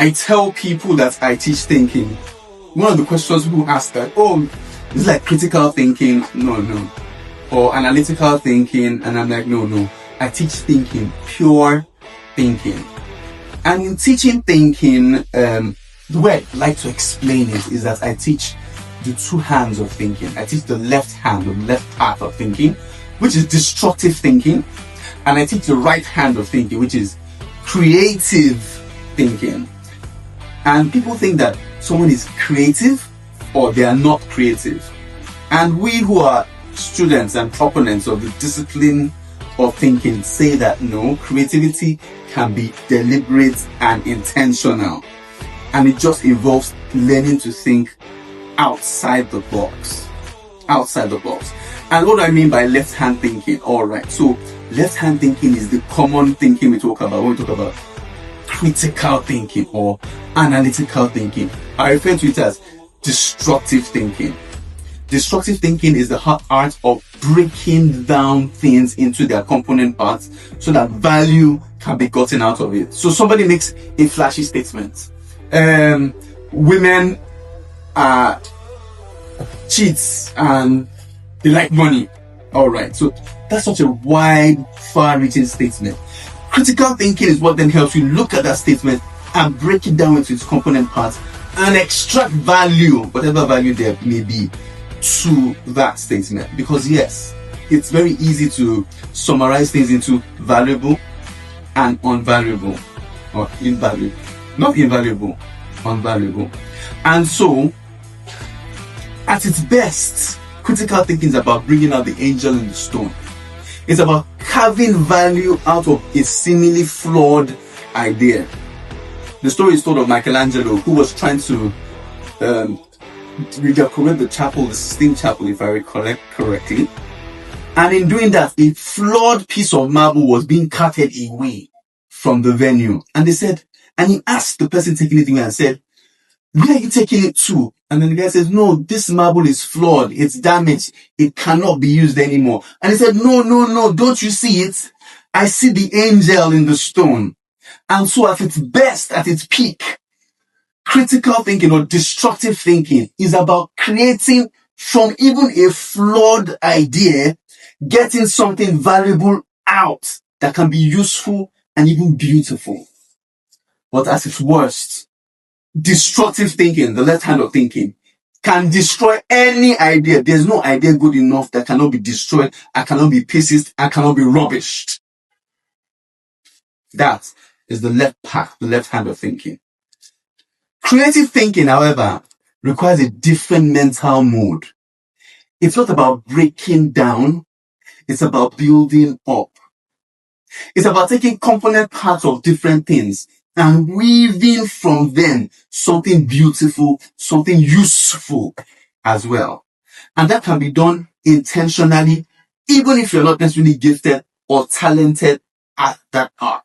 I tell people that I teach thinking, one of the questions people ask that, oh, is it like critical thinking? No. Or analytical thinking? And I'm like, no. I teach thinking, pure thinking. And in teaching thinking, the way I like to explain it is that I teach the two hands of thinking. I teach the left hand, the left part of thinking, which is destructive thinking. And I teach the right hand of thinking, which is creative thinking. And people think that someone is creative or they are not creative. And we who are students and proponents of the discipline of thinking say that no, creativity can be deliberate and intentional. And it just involves learning to think outside the box. Outside the box. And what do I mean by left-hand thinking? Alright, so left-hand thinking is the common thinking we talk about when we talk about critical thinking or analytical thinking. I refer to it as destructive thinking. Destructive thinking is the art of breaking down things into their component parts so that value can be gotten out of it. So somebody makes a flashy statement. Women are cheats and they like money. Alright, so that's such a wide, far-reaching statement. Critical thinking is what then helps you look at that statement and break it down into its component parts and extract value, whatever value there may be, to that statement. Because yes, it's very easy to summarize things into valuable and unvaluable, or invaluable. Not invaluable, unvaluable. And so, at its best, critical thinking is about bringing out the angel in the stone. It's about carving value out of a seemingly flawed idea. The story is told of Michelangelo, who was trying to redecorate the chapel, the Sistine Chapel, if I recollect correctly. And in doing that, a flawed piece of marble was being carted away from the venue. And he asked the person taking it away and said, "Where are you taking it to?" And then the guy says, "No, this marble is flawed. It's damaged. It cannot be used anymore." And he said, No, don't you see it? I see the angel in the stone. And so at its best, at its peak, critical thinking or destructive thinking is about creating from even a flawed idea, getting something valuable out that can be useful and even beautiful. But at its worst, destructive thinking, the left hand of thinking, can destroy any idea. There's no idea good enough that cannot be destroyed, and cannot be pieces, and cannot be rubbished. That is the left part, the left hand of thinking. Creative thinking, however, requires a different mental mode. It's not about breaking down. It's about building up. It's about taking component parts of different things and weaving from them something beautiful, something useful as well. And that can be done intentionally, even if you're not necessarily gifted or talented at that art.